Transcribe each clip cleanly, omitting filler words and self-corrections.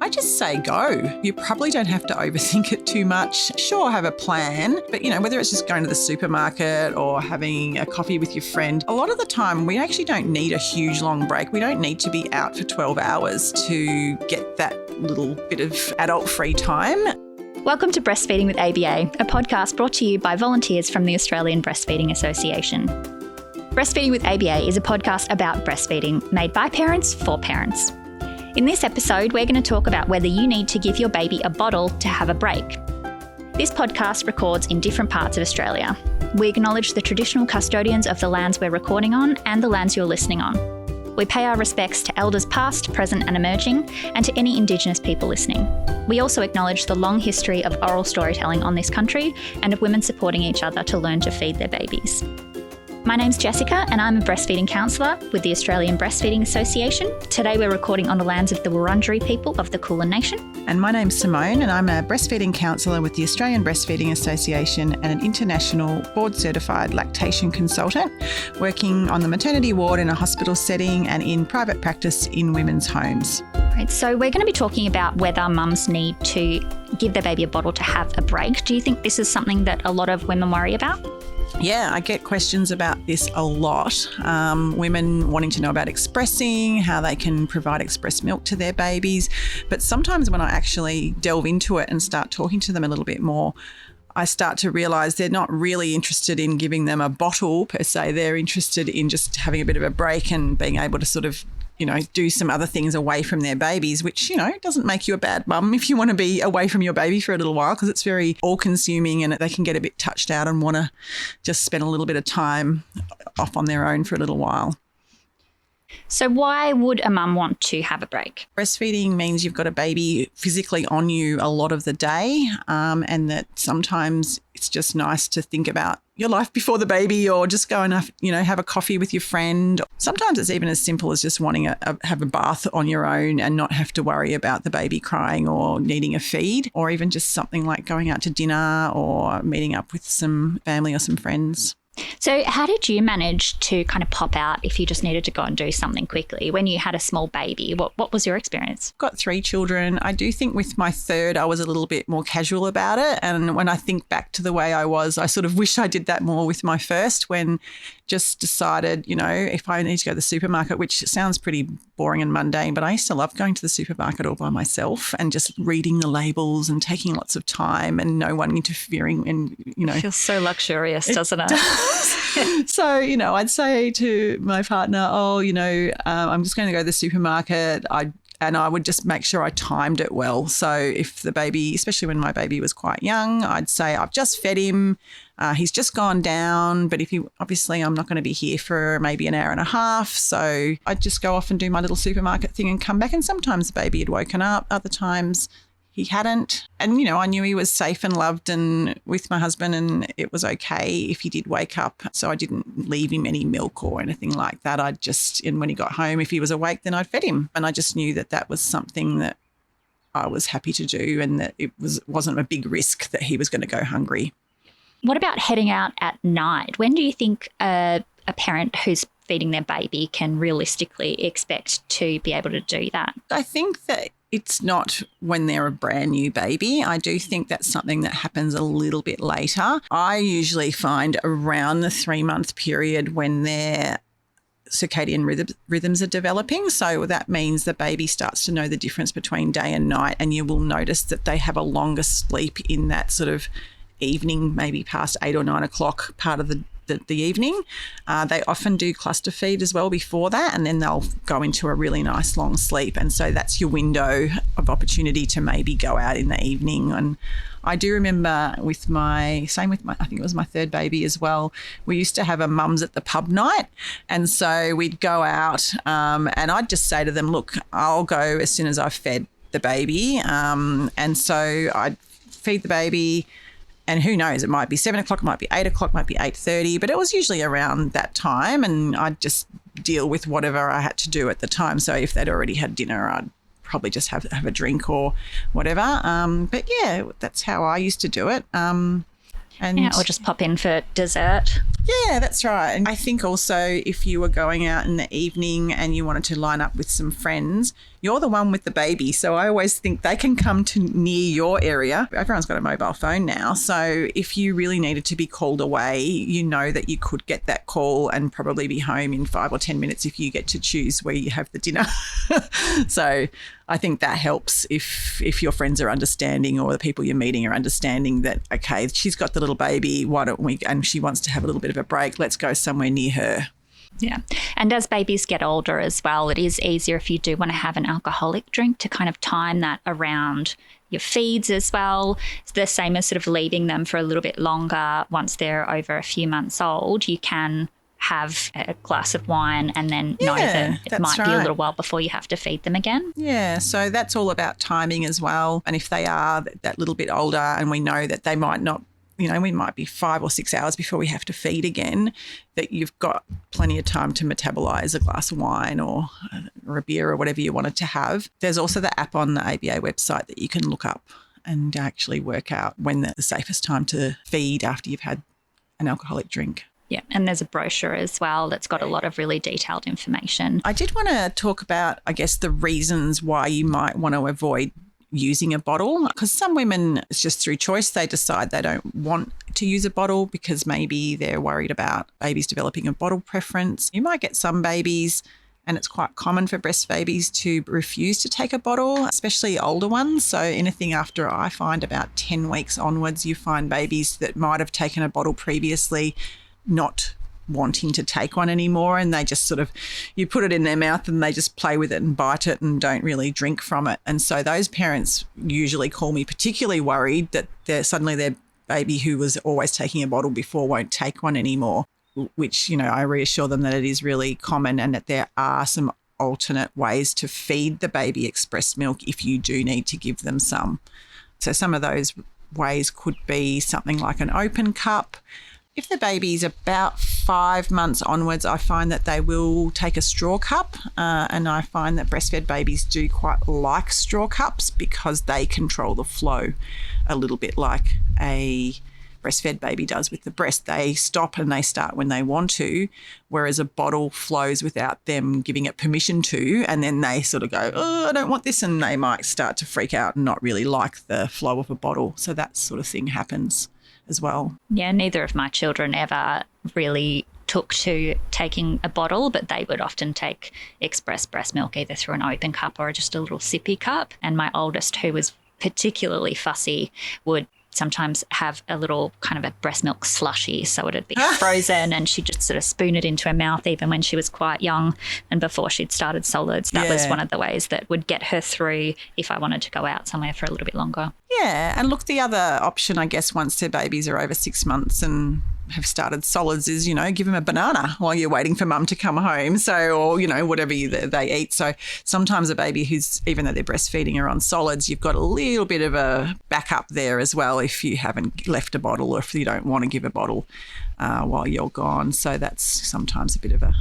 I just say go. You probably don't have to overthink it too much. Sure, have a plan, but whether it's just going to the supermarket or having a coffee with your friend, a lot of the time we actually don't need a huge long break. We don't need to be out for 12 hours to get that little bit of adult free time. Welcome to Breastfeeding with ABA, a podcast brought to you by volunteers from the Australian Breastfeeding Association. Breastfeeding with ABA is a podcast about breastfeeding made by parents for parents. In this episode, we're going to talk about whether you need to give your baby a bottle to have a break. This podcast records in different parts of Australia. We acknowledge the traditional custodians of the lands we're recording on and the lands you're listening on. We pay our respects to elders past, present and emerging, and to any Indigenous people listening. We also acknowledge the long history of oral storytelling on this country and of women supporting each other to learn to feed their babies. My name's Jessica and I'm a breastfeeding counsellor with the Australian Breastfeeding Association. Today we're recording on the lands of the Wurundjeri people of the Kulin Nation. And my name's Simone and I'm a breastfeeding counsellor with the Australian Breastfeeding Association and an international board-certified lactation consultant, working on the maternity ward in a hospital setting and in private practice in women's homes. Right, so we're going to be talking about whether mums need to give their baby a bottle to have a break. Do you think this is something that a lot of women worry about? Yeah, I get questions about this a lot. Women wanting to know about expressing, how they can provide express milk to their babies. But sometimes when I actually delve into it and start talking to them a little bit more, I start to realise they're not really interested in giving them a bottle per se. They're interested in just having a bit of a break and being able to sort of do some other things away from their babies, which, doesn't make you a bad mum if you want to be away from your baby for a little while, because it's very all-consuming and they can get a bit touched out and want to just spend a little bit of time off on their own for a little while. So why would a mum want to have a break? Breastfeeding means you've got a baby physically on you a lot of the day, and that sometimes it's just nice to think about your life before the baby, or just go and have a coffee with your friend. Sometimes it's even as simple as just wanting to have a bath on your own and not have to worry about the baby crying or needing a feed, or even just something like going out to dinner or meeting up with some family or some friends. So how did you manage to kind of pop out if you just needed to go and do something quickly when you had a small baby? What was your experience? I've got 3 children. I do think with my third, I was a little bit more casual about it. And when I think back to the way I was, I sort of wish I did that more with my first, when just decided, if I need to go to the supermarket, which sounds pretty boring and mundane, but I used to love going to the supermarket all by myself and just reading the labels and taking lots of time and no one interfering and, It feels so luxurious, doesn't it? So, I'd say to my partner, I'm just going to go to the supermarket. And I would just make sure I timed it well. So if the baby, especially when my baby was quite young, I'd say I've just fed him. He's just gone down, but obviously I'm not going to be here for maybe an hour and a half. So I'd just go off and do my little supermarket thing and come back. And sometimes the baby had woken up, other times he hadn't. And, I knew he was safe and loved and with my husband, and it was okay if he did wake up. So I didn't leave him any milk or anything like that. And when he got home, if he was awake, then I'd fed him. And I just knew that was something that I was happy to do, and that it wasn't a big risk that he was going to go hungry. What about heading out at night? When do you think a parent who's feeding their baby can realistically expect to be able to do that? I think that it's not when they're a brand new baby. I do think that's something that happens a little bit later. I usually find around the 3-month period when their circadian rhythms are developing. So that means the baby starts to know the difference between day and night, and you will notice that they have a longer sleep in that sort of evening, maybe past 8 or 9 o'clock part of the evening. They often do cluster feed as well before that, and then they'll go into a really nice long sleep. And so that's your window of opportunity to maybe go out in the evening. And I do remember I think it was my third baby as well, we used to have a mums at the pub night. And so we'd go out and I'd just say to them, look, I'll go as soon as I've fed the baby. And so I'd feed the baby. And who knows, it might be 7 o'clock, it might be 8 o'clock, it might be 8:30, but it was usually around that time, and I'd just deal with whatever I had to do at the time. So if they'd already had dinner, I'd probably just have a drink or whatever. But yeah, that's how I used to do it. Or just pop in for dessert. Yeah, that's right. And I think also if you were going out in the evening and you wanted to line up with some friends, you're the one with the baby. So I always think they can come to near your area. Everyone's got a mobile phone now. So if you really needed to be called away, you know that you could get that call and probably be home in 5 or 10 minutes if you get to choose where you have the dinner. So I think that helps if your friends are understanding or the people you're meeting are understanding that, okay, she's got the little baby, why don't we, and she wants to have a little bit of a break, let's go somewhere near her. Yeah. And as babies get older as well, it is easier if you do want to have an alcoholic drink to kind of time that around your feeds as well. It's the same as sort of leaving them for a little bit longer. Once they're over a few months old, you can have a glass of wine and then know that it might be a little while before you have to feed them again. Yeah, so that's all about timing as well. And if they are that little bit older and we know that they might not, we might be 5 or 6 hours before we have to feed again, that you've got plenty of time to metabolise a glass of wine or a beer or whatever you wanted to have. There's also the app on the ABA website that you can look up and actually work out when the safest time to feed after you've had an alcoholic drink. Yeah, and there's a brochure as well that's got a lot of really detailed information. I did want to talk about, I guess, the reasons why you might want to avoid using a bottle, because some women, it's just through choice, they decide they don't want to use a bottle because maybe they're worried about babies developing a bottle preference. You might get some babies, and it's quite common for breast babies to refuse to take a bottle, especially older ones. So anything after, I find, about 10 weeks onwards, you find babies that might have taken a bottle previously not wanting to take one anymore, and they just sort of, you put it in their mouth and they just play with it and bite it and don't really drink from it. And so those parents usually call me particularly worried that suddenly their baby who was always taking a bottle before won't take one anymore, which, I reassure them that it is really common and that there are some alternate ways to feed the baby express milk if you do need to give them some. So some of those ways could be something like an open cup. If the baby's about 5 months onwards, I find that they will take a straw cup, and I find that breastfed babies do quite like straw cups because they control the flow a little bit like a breastfed baby does with the breast. They stop and they start when they want to, whereas a bottle flows without them giving it permission to, and then they sort of go, oh, I don't want this, and they might start to freak out and not really like the flow of a bottle. So that sort of thing happens as well. Yeah, neither of my children ever really took to taking a bottle, but they would often take express breast milk either through an open cup or just a little sippy cup. And my oldest, who was particularly fussy, would sometimes have a little kind of a breast milk slushy, so it'd be frozen, and she'd just sort of spoon it into her mouth even when she was quite young and before she'd started solids. That was one of the ways that would get her through if I wanted to go out somewhere for a little bit longer. Yeah, and look, the other option, I guess, once their babies are over 6 months and have started solids is, give them a banana while you're waiting for mum to come home. So, or, whatever they eat. So sometimes a baby who's, even though they're breastfeeding, are on solids, you've got a little bit of a backup there as well if you haven't left a bottle or if you don't want to give a bottle while you're gone. So that's sometimes a bit of a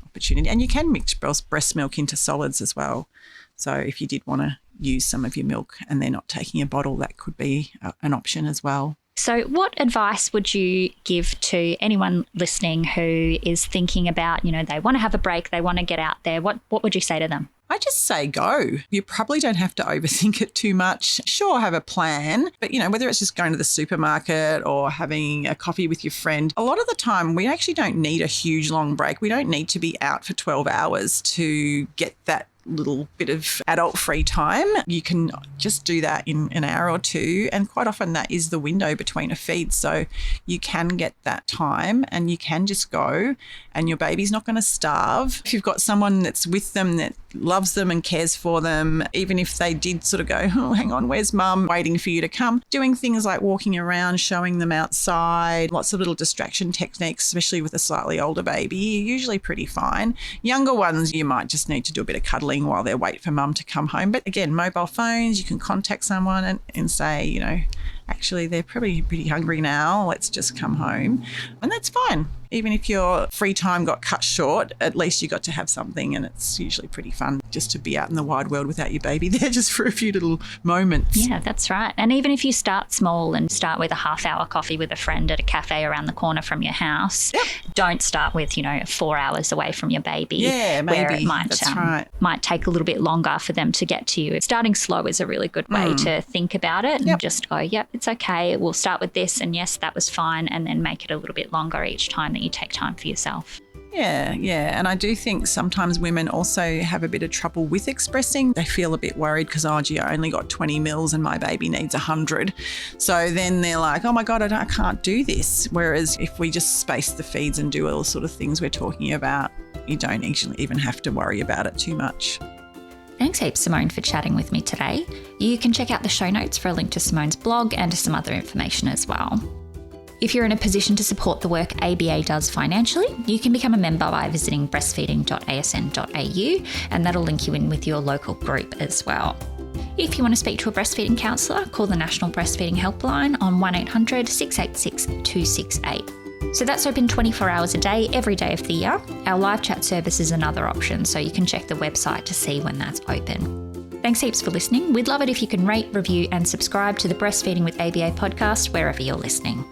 opportunity. And you can mix breast milk into solids as well. So if you did want to use some of your milk and they're not taking a bottle, that could be an option as well. So what advice would you give to anyone listening who is thinking about, they want to have a break, they want to get out there? What would you say to them? I just say go. You probably don't have to overthink it too much. Sure, have a plan, but, whether it's just going to the supermarket or having a coffee with your friend, a lot of the time we actually don't need a huge long break. We don't need to be out for 12 hours to get that little bit of adult free time. You can just do that in an hour or two, and quite often that is the window between a feed, so you can get that time and you can just go, and your baby's not going to starve. If you've got someone that's with them that loves them and cares for them, even if they did sort of go, oh, hang on, where's mum, waiting for you to come, doing things like walking around, showing them outside, lots of little distraction techniques, especially with a slightly older baby, you're usually pretty fine. Younger ones, you might just need to do a bit of cuddling while they wait for mum to come home. But again, mobile phones, you can contact someone and say, actually, they're probably pretty hungry now. Let's just come home. And that's fine. Even if your free time got cut short, at least you got to have something, and it's usually pretty fun just to be out in the wide world without your baby there just for a few little moments. Yeah, that's right. And even if you start small and start with a half-hour coffee with a friend at a cafe around the corner from your house, don't start with, 4 hours away from your baby. Yeah, maybe. Where it might, that's right. might take a little bit longer for them to get to you. Starting slow is a really good way to think about it and just go, yep, it's okay. We'll start with this, and yes, that was fine, and then make it a little bit longer each time that you take time for yourself. Yeah. And I do think sometimes women also have a bit of trouble with expressing. They feel a bit worried because, I only got 20 mils and my baby needs 100. So then they're like, oh my God, I can't do this. Whereas if we just space the feeds and do all the sort of things we're talking about, you don't actually even have to worry about it too much. Thanks heaps, Simone, for chatting with me today. You can check out the show notes for a link to Simone's blog and to some other information as well. If you're in a position to support the work ABA does financially, you can become a member by visiting breastfeeding.asn.au, and that'll link you in with your local group as well. If you want to speak to a breastfeeding counsellor, call the National Breastfeeding Helpline on 1800 686 268. So that's open 24 hours a day, every day of the year. Our live chat service is another option, so you can check the website to see when that's open. Thanks heaps for listening. We'd love it if you can rate, review and subscribe to the Breastfeeding with ABA podcast wherever you're listening.